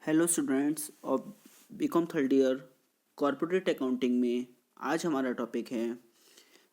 Hello students of BCom third year corporate accounting में आज हमारा टॉपिक है।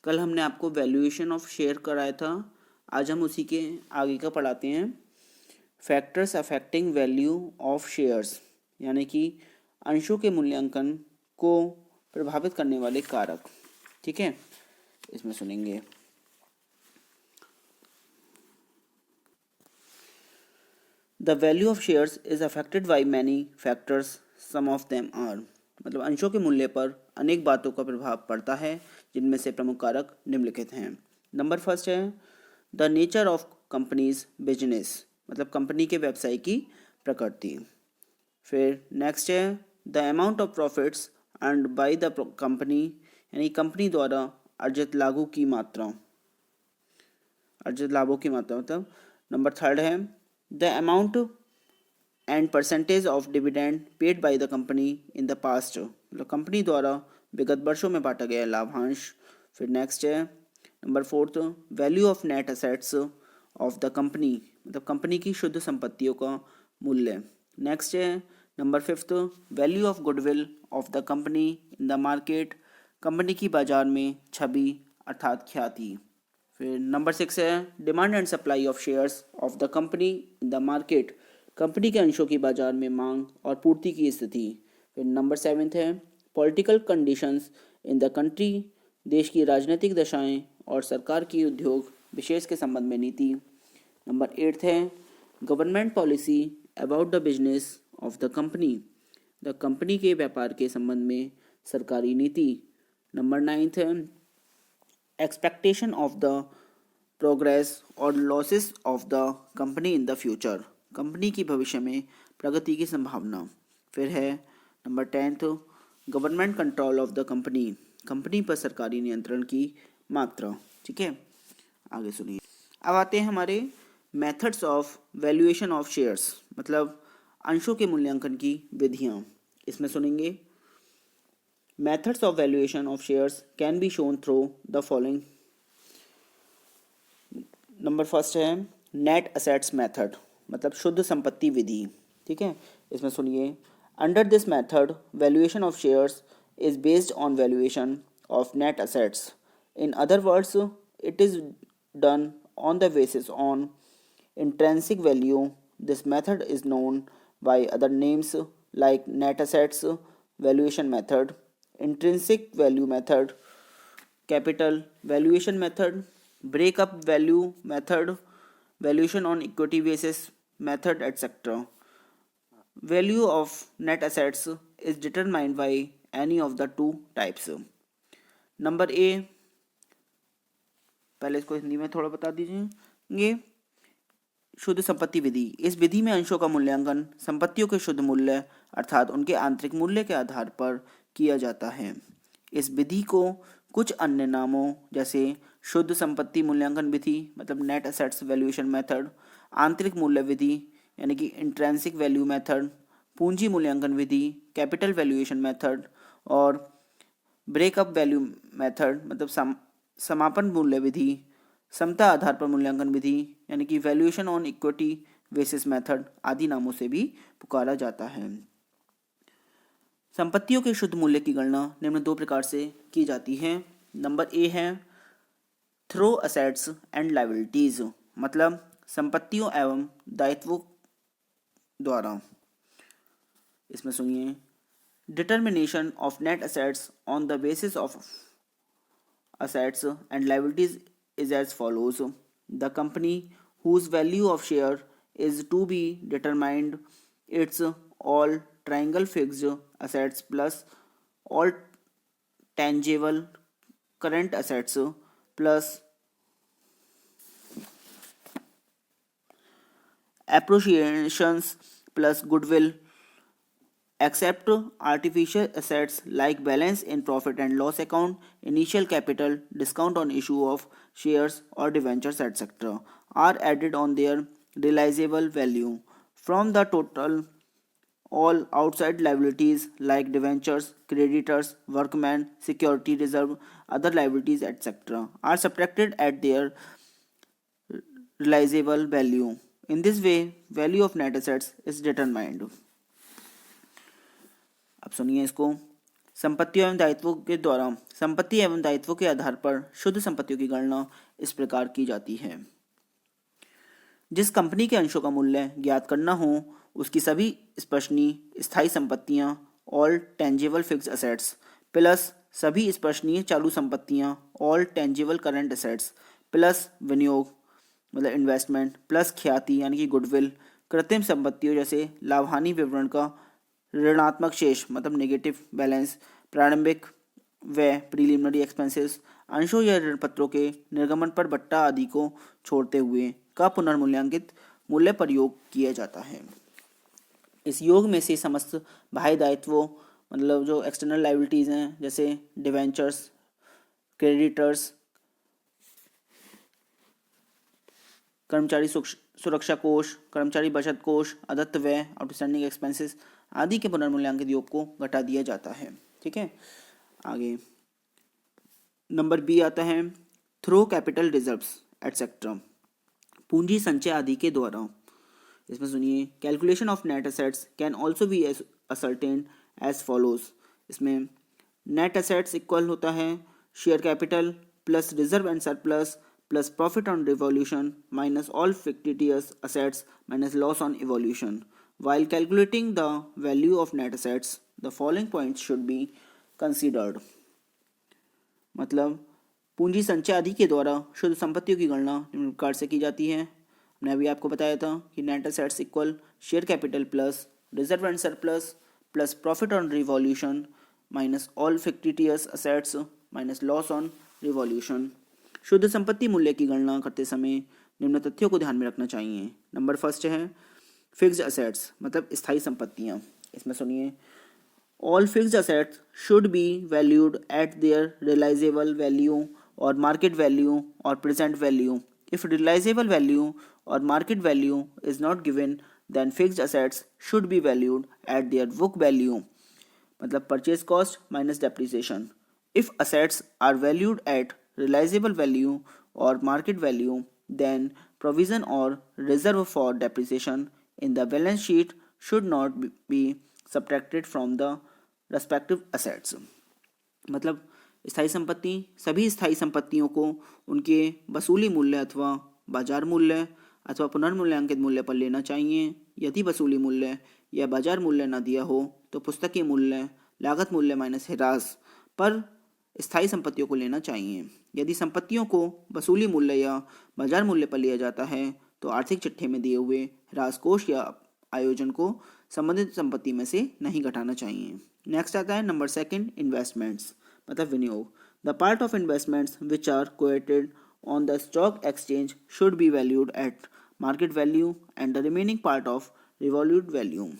कल हमने आपको वैल्यूएशन ऑफ शेयर कराया था। आज हम उसी के आगे का पढ़ाते हैं। Factors affecting value of shares, यानी कि अंशों के मूल्यांकन को प्रभावित करने वाले कारक। ठीक है, इसमें सुनेंगे। The value of shares is affected by many factors, some of them are. मतलब अंशों के मूल्य पर अनेक बातों का प्रभाव पड़ता है, जिनमें से प्रमुख कारक निम्नलिखित हैं। नंबर फर्स्ट है the nature of companies business, मतलब कंपनी के व्यवसाय की प्रकृति। फिर नेक्स्ट है the amount of profits earned by the company, यानी कंपनी द्वारा अर्जित लाभों की मात्रा मतलब। नंबर थर्ड है the amount and percentage of dividend paid by the company in the past, मतलब कंपनी द्वारा विगत वर्षों में बांटा गया लाभांश। फिर नेक्स्ट है number fourth value of net assets of the company, मतलब कंपनी की शुद्ध संपत्तियों का मूल्य। नेक्स्ट है number fifth value of goodwill of the company in the market, company की बाजार में छवि अर्थात ख्याति। फिर नंबर सिक्स है demand and supply of shares of the company in the market, company के अंशों की बाजार में मांग और पूर्ति की स्थिति। फिर नंबर सेवेंथ है political conditions in the country, देश की राजनीतिक दशाएं और सरकार की उद्योग विशेष के संबंध में नीति। नंबर एट्थ है government policy about the business of the company के व्यापार के संबंध में सरकारी नीति। नंबर नाइन्थ है एक्सपेक्टेशन ऑफ द प्रोग्रेस और losses of the company in the future, company की भविष्य में प्रगति की संभावना। फिर है number tenth government control of the company पर सरकारी नियंत्रण की मात्रा। ठीक है, आगे सुनिए। अब आते हैं हमारे methods of valuation of shares, मतलब अंशों के मूल्यांकन की विधियां। इसमें सुनेंगे methods of valuation of shares can be shown through the following। Number first है नेट असेट्स मेथड, मतलब शुद्ध संपत्ति विधि। ठीक है, इसमें सुनिए under this method valuation of shares is based on valuation of net assets, in other words it is done on the basis on intrinsic value. This method is known by other names like net assets valuation method, intrinsic value method, capital valuation method, break up value method, valuation on equity basis method, etc. Value of net assets is determined by any of the two types। Number A, पहले इसको हिंदी में थोड़ा बता दीजिए। शुद्ध संपत्ति विधि, इस विधि में अंशों का मूल्यांकन संपत्तियों के शुद्ध मूल्य अर्थात उनके आंतरिक मूल्य के आधार पर किया जाता है। इस विधि को कुछ अन्य नामों जैसे शुद्ध संपत्ति मूल्यांकन विधि मतलब नेट एसेट्स वैल्यूएशन मेथड, आंतरिक मूल्य विधि यानी कि इंट्रिंसिक वैल्यू मेथड, पूंजी मूल्यांकन विधि कैपिटल वैल्यूएशन मेथड और ब्रेकअप वैल्यू मेथड मतलब समापन मूल्य विधि, समता आधार पर मूल्यांकन विधि यानी कि valuation on equity basis method आदि नामों से भी पुकारा जाता है। संपत्तियों के शुद्ध मूल्य की गणना निम्न दो प्रकार से की जाती है। नंबर ए है थ्रो असेट्स एंड लायबिलिटीज, मतलब संपत्तियों एवं दायित्वों द्वारा। इसमें सुनिए determination of net assets on the basis of assets and liabilities is as follows। The company whose value of share is to be determined its all triangle fixed assets plus all tangible current assets plus appreciations plus goodwill except artificial assets like balance in profit and loss account, initial capital, discount on issue of shares or debentures, etc., are added on their realizable value. From the total, all outside liabilities like debentures, creditors, workmen, security reserve, other liabilities, etc., are subtracted at their realizable value. In this way, value of net assets is determined। अब सुनिए इसको। संपत्ति एवं दायित्वों के आधार पर शुद्ध संपत्तियों की गणना इस प्रकार की जाती है। जिस कंपनी के अंशों का मूल्य ज्ञात करना हो उसकी सभी स्पर्शनीय स्थायी संपत्तियां, all tangible fixed assets, plus सभी स्पर्शनीय चालू संपत्तियां, all tangible current assets, plus विनियोग मतलब इन्वेस्टमेंट, प्लस ख्याति यानी कि गुडविल, कृत्रिम संपत्तियों जैसे लाभ हानि विवरण का ऋणात्मक शेष मतलब नेगेटिव बैलेंस, प्रारंभिक व्यय प्रीलिमिनरी एक्सपेंसेस, अंशों या ऋण पत्रों के निर्गमन पर बट्टा आदि को छोड़ते हुए का पुनर्मूल्यांकित मूल्य पर योग किया जाता है। इस योग में से समस्त बाह्य दायित्वों मतलब जो एक्सटर्नल लायबिलिटीज हैं जैसे डिवेंचर्स, क्रेडिटर्स, कर्मचारी सुरक्षा कोष, कर्मचारी बचत कोष, अदत्त व्यय, आउटस्टैंडिंग एक्सपेंसेस आदि के पुनर्मूल्यांकित योग को घटा दिया जाता है। ठीक है, आगे नंबर बी आता है थ्रो कैपिटल रिजर्व्स एटसेट्रा, पूंजी संचय आदि के द्वारा। इसमें सुनिए calculation of net assets can also be ascertained as follows. इसमें नेट एसेट्स इक्वल होता है share capital plus reserve and surplus plus profit on revolution minus all fictitious assets minus loss on evolution. While calculating the value of net assets, the following points should be considered। मतलब पूंजी संचय आदि के द्वारा शुद्ध संपत्तियों की गणना निम्न प्रकार से की जाती है। मैंने अभी आपको बताया था कि net assets equal share capital plus reserve and surplus plus profit on revolution minus all fictitious assets minus loss on revolution. शुद्ध संपत्ति मूल्य की गणना करते समय निम्न तथ्यों को ध्यान में रखना चाहिए। नंबर फर्स्ट है फिक्स्ड असेट्स मतलब स्थायी संपत्तियां। इसमें सुनिए all fixed assets should be valued at their realisable value और मार्केट वैल्यू और present value. If realisable value और market value is not given then fixed assets should be valued at their book value मतलब purchase cost minus depreciation. If assets are valued at realisable value और market value then provision और reserve for depreciation in the balance sheet should not be subtracted from the respective assets। मतलब स्थायी संपत्ति सभी स्थायी संपत्तियों को उनके वसूली मूल्य अथवा बाजार मूल्य अथवा पुनर्मूल्यांकित मूल्य पर लेना चाहिए। यदि वसूली मूल्य या बाजार मूल्य न दिया हो तो पुस्तकीय मूल्य, लागत मूल्य माइनस ह्रास पर स्थायी संपत्तियों को लेना चाहिए। यदि संपत्तियों को वसूली मूल्य या बाजार मूल्य पर लिया जाता है तो आर्थिक चिट्ठे में दिए हुए ह्रास कोष या आयोजन को संबंधित संपत्ति में से नहीं घटाना चाहिए। नेक्स्ट आता है नंबर सेकंड इन्वेस्टमेंट्स मतलब विनियोग। The part of investments which are quoted on the stock exchange should be valued at market value and the remaining part of revalued value.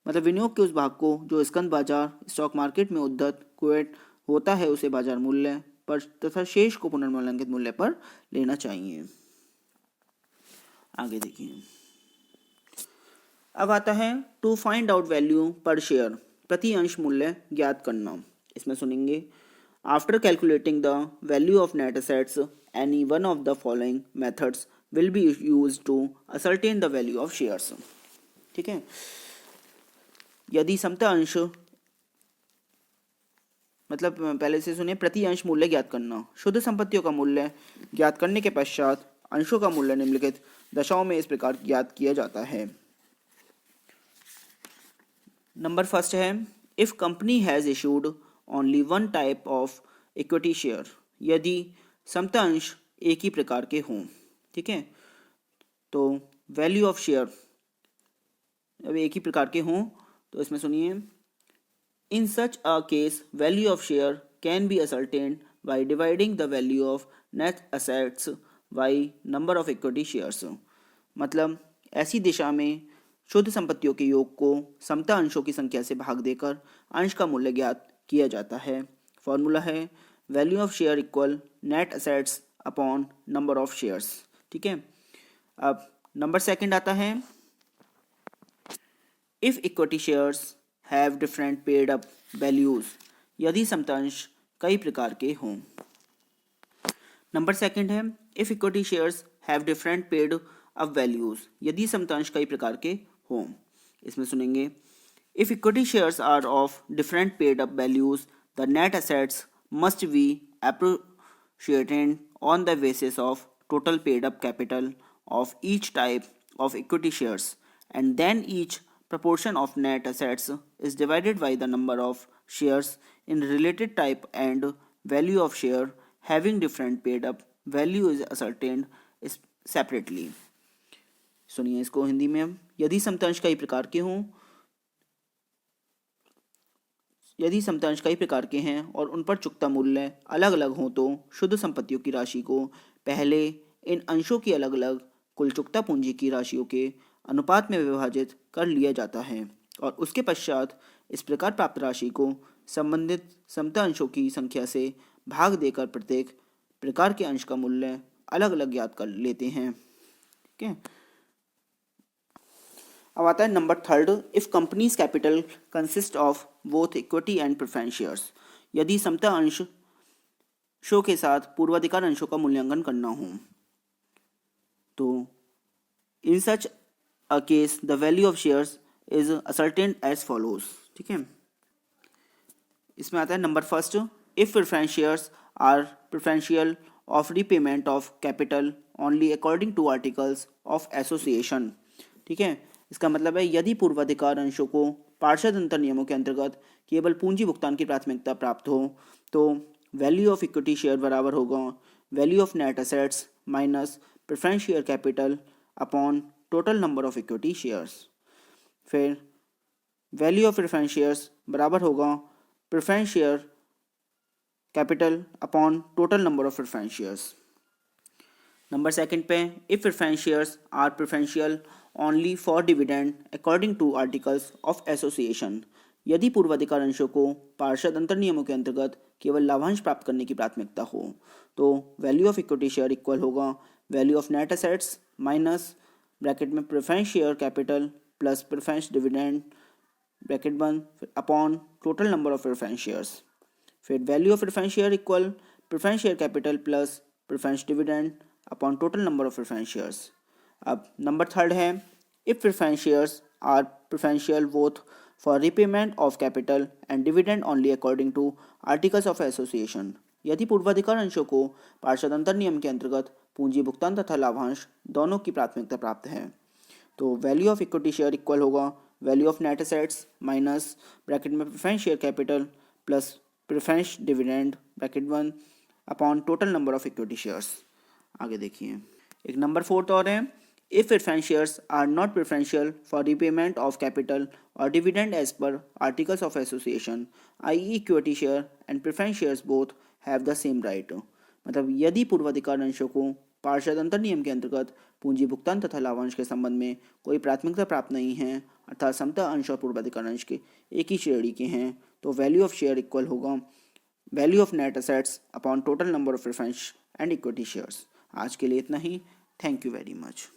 मतलब विनियोग के उस भाग को जो स्कंद बाजार स्टॉक मार्केट में उद्धत कोट होता है उसे बाजार मूल्य पर तथा शेष को पुनर्मूल्यांकित मूल्य पर लेना चाहिए। आगे देखिए अब आता है to find out value per share प्रति अंश मूल्य ज्ञात करना। इसमें सुनेंगे after calculating the value of net assets any one of the following methods will be used to ascertain the value of shares. ठीक है, यदि समता अंश मतलब पहले से सुनिए प्रति अंश मूल्य ज्ञात करना। शुद्ध संपत्तियों का मूल्य ज्ञात करने के पश्चात अंशों का मूल्य निम्नलिखित दशाओं में इस प्रकार ज्ञात किया जाता है। नंबर फर्स्ट है if company has issued only one type of equity share, यदि समता अंश एक ही प्रकार के हों। ठीक है, तो वैल्यू ऑफ शेयर अब एक ही प्रकार के हों तो इसमें सुनिए in such a case value of share can be ascertained by dividing the value of net assets by number of equity shares. मतलब ऐसी दिशा में शुद्ध संपत्तियों के योग को समता अंशों की संख्या से भाग देकर अंश का मूल्य ज्ञात किया जाता है। फॉर्मूला है value of share equal net assets upon number of shares. ठीक है, अब नंबर सेकंड आता है if equity shares have different paid up values, यदि समता अंश कई प्रकार के हों। नंबर सेकंड है if equity shares have different paid up values, यदि समता अंश कई प्रकार के हों। इसमें सुनेंगे If equity shares are of different paid up values, the net assets must be appreciated on the basis of total paid up capital of each type of equity shares, and then each proportion of net assets is divided by the number of shares in related type and value of share having different paid up value is ascertained separately. सुनिए इसको हिंदी में हम, यदि समतांश कई प्रकार के हों, यदि समतांश कई प्रकार के हैं और उन पर चुकता मूल्य अलग अलग हों तो शुद्ध संपत्तियों की राशि को पहले इन अंशों की अलग अलग कुल चुकता पूंजी की राशियों के अनुपात में विभाजित कर लिया जाता है और उसके पश्चात इस प्रकार प्राप्त राशि को संबंधित समता अंशों की संख्या से भाग देकर प्रत्येक प्रकार के अंश का मूल्य अलग अलग ज्ञात कर लेते हैं। ठीक है, अब आता है number third, if companies capital consist of both equity and preference shares. यदि समता अंशों के साथ पूर्वाधिकार अंशों का मूल्यांकन करना हो तो in such a case the value of shares is ascertained as follows. ठीक है, इसमें आता है number first, if preference shares are preferential of repayment of capital only according to articles of association. ठीक है, इसका मतलब है यदि पूर्वाधिकार अंशों को पार्षद अंतर नियमों के अंतर्गत केवल पूंजी भुगतान की प्राथमिकता प्राप्त हो तो वैल्यू ऑफ इक्विटी शेयर बराबर होगा value of net assets minus preference share capital upon total number of equity shares. फिर वैल्यू ऑफ प्रेफरेंस शेयर्स बराबर होगा preference share capital upon total number of preference shares. Number second पे, if preference shares are preferential only for dividend according to articles of association. यदि पूर्वाधिकार अंशों को पार्षद अंतर नियमों के अंतर्गत केवल लाभांश प्राप्त करने की प्राथमिकता हो तो value of equity share equal होगा value of net assets minus bracket में preference share capital plus preference dividend bracket बंद upon total number of preference shares. फिर value of preference share equal preference share capital plus preference dividend upon total number of preference shares. अब number third है, if preference shares are preferential both for repayment of capital and dividend only according to articles of association. यदि पूर्वाधिकार अंशों को पार्षद अंतर नियम के अंतर्गत पूंजी भुगतान तथा लाभांश दोनों की प्राथमिकता प्राप्त है तो value of equity share equal होगा value of net assets minus bracket में preference share capital plus preference dividend bracket बंद upon total number of equity shares. आगे देखिए, एक नंबर फोर्थ और है, if preference shares are not preferential for repayment of capital or dividend as per articles of association, i.e. equity share and preference shares both have the same right। मतलब यदि पूर्वाधिकार अंशों को पार्षद अंतर नियम के अंतर्गत पूंजी भुगतान तथा लाभांश के संबंध में कोई प्राथमिकता प्राप्त नहीं है अर्थात समता अंश और पूर्वाधिकार अंश के एक ही श्रेणी के हैं तो वैल्यू ऑफ शेयर इक्वल होगा value of net assets upon total number of preference and equity shares. आज के लिए इतना ही। Thank you very much.